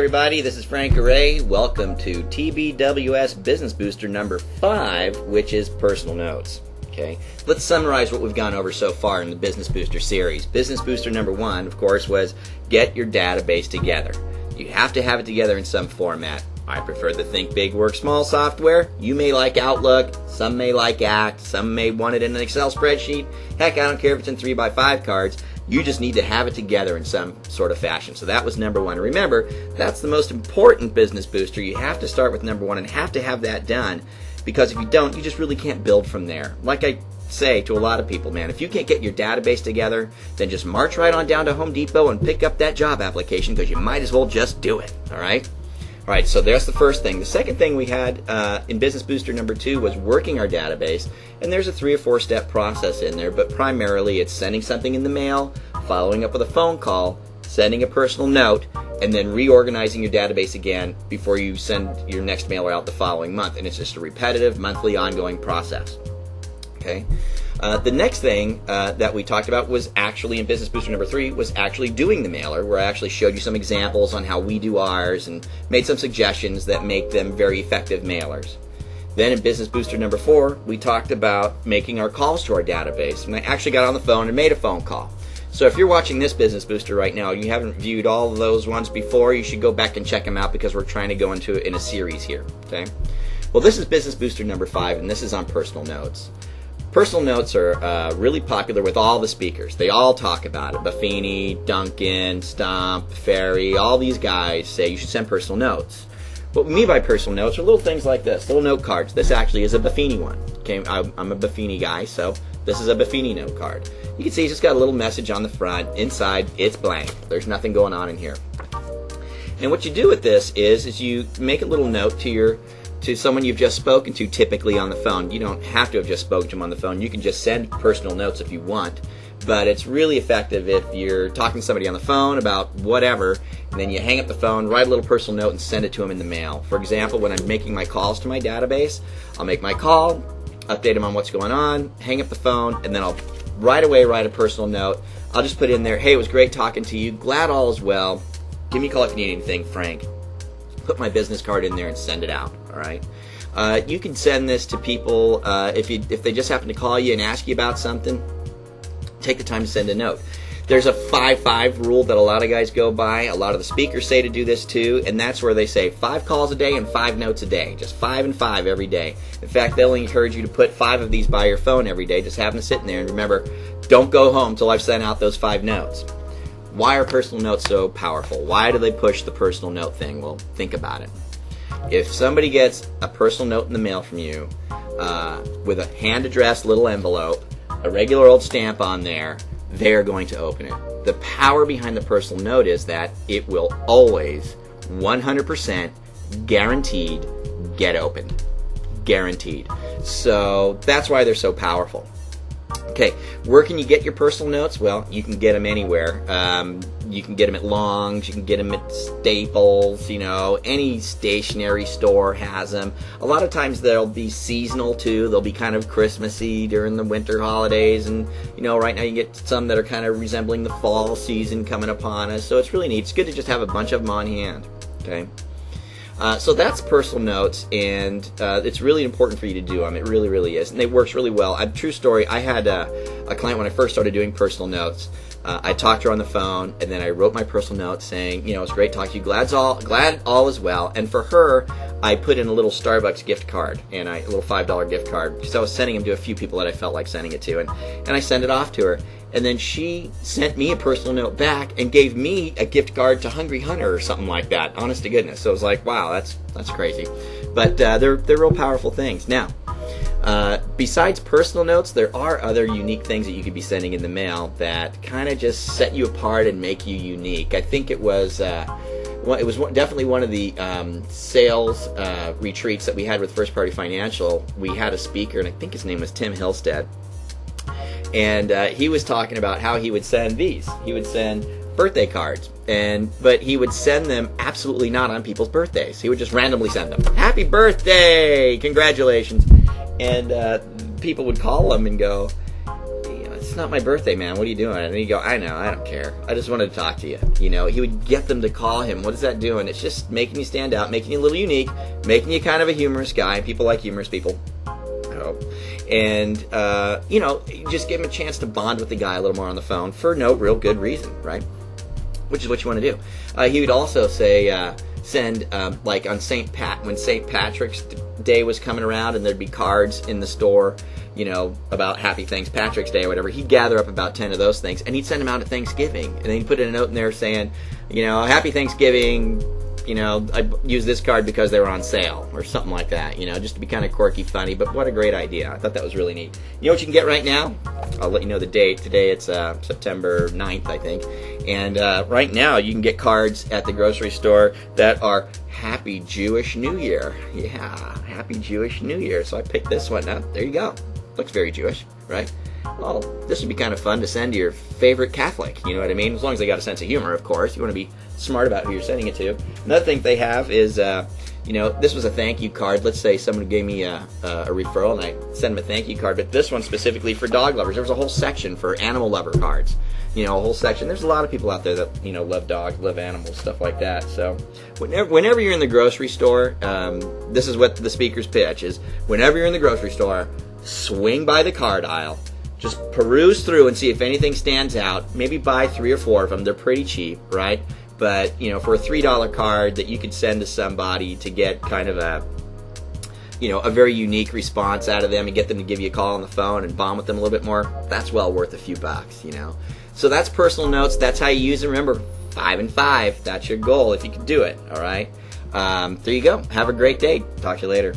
everybody, this is Frank Array. Welcome to TBWS Business Booster number 5, which is personal notes. Okay, let's summarize what we've gone over so far in the Business Booster series. Business Booster number 1, of course, was get your database together. You have to have it together in some format. I prefer the Think Big, Work Small software. You may like Outlook, some may like ACT, some may want it in an Excel spreadsheet. Heck, I don't care if it's in 3x5 cards. You just need to have it together in some sort of fashion. So that was number 1. Remember, that's the most important business booster. You have to start with number 1 and have to have that done, because if you don't, you just really can't build from there. Like I say to a lot of people, man, if you can't get your database together, then just march right on down to Home Depot and pick up that job application, because you might as well just do it. All right? All right, so there's the first thing. The second thing we had in Business Booster number 2 was working our database, and there's a 3 or 4 step process in there, but primarily it's sending something in the mail, following up with a phone call, sending a personal note, and then reorganizing your database again before you send your next mailer out the following month. And it's just a repetitive, monthly, ongoing process. Okay. The next thing that we talked about was actually in Business Booster number 3 was actually doing the mailer, where I actually showed you some examples on how we do ours and made some suggestions that make them very effective mailers. Then in Business Booster number 4, we talked about making our calls to our database, and I actually got on the phone and made a phone call. So if you're watching this Business Booster right now, you haven't viewed all of those ones before, you should go back and check them out, because we're trying to go into it in a series here. Okay. Well, this is Business Booster number 5, and this is on personal notes. Personal notes are really popular with all the speakers. They all talk about it. Buffini, Duncan, Stump, Ferry, all these guys say you should send personal notes. What we mean by personal notes are little things like this, little note cards. This actually is a Buffini one. Okay, I'm a Buffini guy, so this is a Buffini note card. You can see it's just got a little message on the front. Inside, it's blank. There's nothing going on in here. And what you do with this is you make a little note to someone you've just spoken to, typically on the phone. You don't have to have just spoken to them on the phone. You can just send personal notes if you want, but it's really effective if you're talking to somebody on the phone about whatever, and then you hang up the phone, write a little personal note, and send it to them in the mail. For example, when I'm making my calls to my database, I'll make my call, update them on what's going on, hang up the phone, and then I'll right away write a personal note. I'll just put in there, hey, it was great talking to you, glad all is well, give me a call if you need anything, Frank. Put my business card in there and send it out. All right. You can send this to people if they just happen to call you and ask you about something. Take the time to send a note. There's a 5-5 rule that a lot of guys go by. A lot of the speakers say to do this too, and that's where they say 5 calls a day and 5 notes a day. Just 5 and 5 every day. In fact, they'll encourage you to put 5 of these by your phone every day. Just have them sitting there, and remember, don't go home till I've sent out those 5 notes. Why are personal notes so powerful? Why do they push the personal note thing? Well, think about it. If somebody gets a personal note in the mail from you with a hand-addressed little envelope, a regular old stamp on there, they're going to open it. The power behind the personal note is that it will always, 100% guaranteed, get opened. Guaranteed. So that's why they're so powerful. Okay, where can you get your personal notes? Well, you can get them anywhere. You can get them at Long's, you can get them at Staples, you know, any stationery store has them. A lot of times they'll be seasonal too. They'll be kind of Christmassy during the winter holidays, and you know, right now you get some that are kind of resembling the fall season coming upon us. So it's really neat. It's good to just have a bunch of them on hand. Okay. So that's personal notes, and it's really important for you to do them. It really, really is, and it works really well. True story, I had a client when I first started doing personal notes. I talked to her on the phone, and then I wrote my personal note saying, you know, it's great talking to you, glad all is well. And for her, I put in a little Starbucks gift card, and a little $5 gift card, because I was sending them to a few people that I felt like sending it to, and I sent it off to her. And then she sent me a personal note back and gave me a gift card to Hungry Hunter or something like that. Honest to goodness. So it was like, wow, that's crazy. But they're real powerful things. Now, besides personal notes, there are other unique things that you could be sending in the mail that kind of just set you apart and make you unique. I think it was definitely one of the sales retreats that we had with First Party Financial. We had a speaker, and I think his name was Tim Hillstead. And he was talking about how he would send these. He would send birthday cards, but he would send them absolutely not on people's birthdays. He would just randomly send them. Happy birthday! Congratulations! And people would call him and go, not my birthday, man. What are you doing? And he'd go, I know, I don't care. I just wanted to talk to you. You know, he would get them to call him. What is that doing? It's just making you stand out, making you a little unique, making you kind of a humorous guy. People like humorous people, I hope. And, you know, just give him a chance to bond with the guy a little more on the phone for no real good reason, right? Which is what you want to do. He would also say, send, like on when St. Patrick's Day was coming around and there'd be cards in the store, you know, about Happy St. Patrick's Day or whatever, he'd gather up about 10 of those things and he'd send them out at Thanksgiving. And then he'd put in a note in there saying, you know, Happy Thanksgiving, you know, I used this card because they were on sale or something like that, you know, just to be kind of quirky, funny, but what a great idea. I thought that was really neat. You know what you can get right now? I'll let you know the date. Today it's September 9th, I think. And right now you can get cards at the grocery store that are Happy Jewish New Year. Yeah, Happy Jewish New Year. So I picked this one up. There you go. Looks very Jewish, right? Well, this would be kind of fun to send to your favorite Catholic, you know what I mean? As long as they got a sense of humor, of course. You want to be smart about who you're sending it to. Another thing they have is, you know, this was a thank you card. Let's say someone gave me a referral and I sent them a thank you card, but this one specifically for dog lovers. There was a whole section for animal lover cards. You know, a whole section. There's a lot of people out there that, you know, love dogs, love animals, stuff like that. So whenever you're in the grocery store, this is what the speaker's pitch is. Whenever you're in the grocery store, swing by the card aisle. Just peruse through and see if anything stands out. Maybe buy 3 or 4 of them. They're pretty cheap, right? But, you know, for a $3 card that you could send to somebody to get kind of a, you know, a very unique response out of them and get them to give you a call on the phone and bond with them a little bit more, that's well worth a few bucks, you know. So that's personal notes. That's how you use them. Remember, 5 and 5. That's your goal if you can do it, all right? There you go. Have a great day. Talk to you later.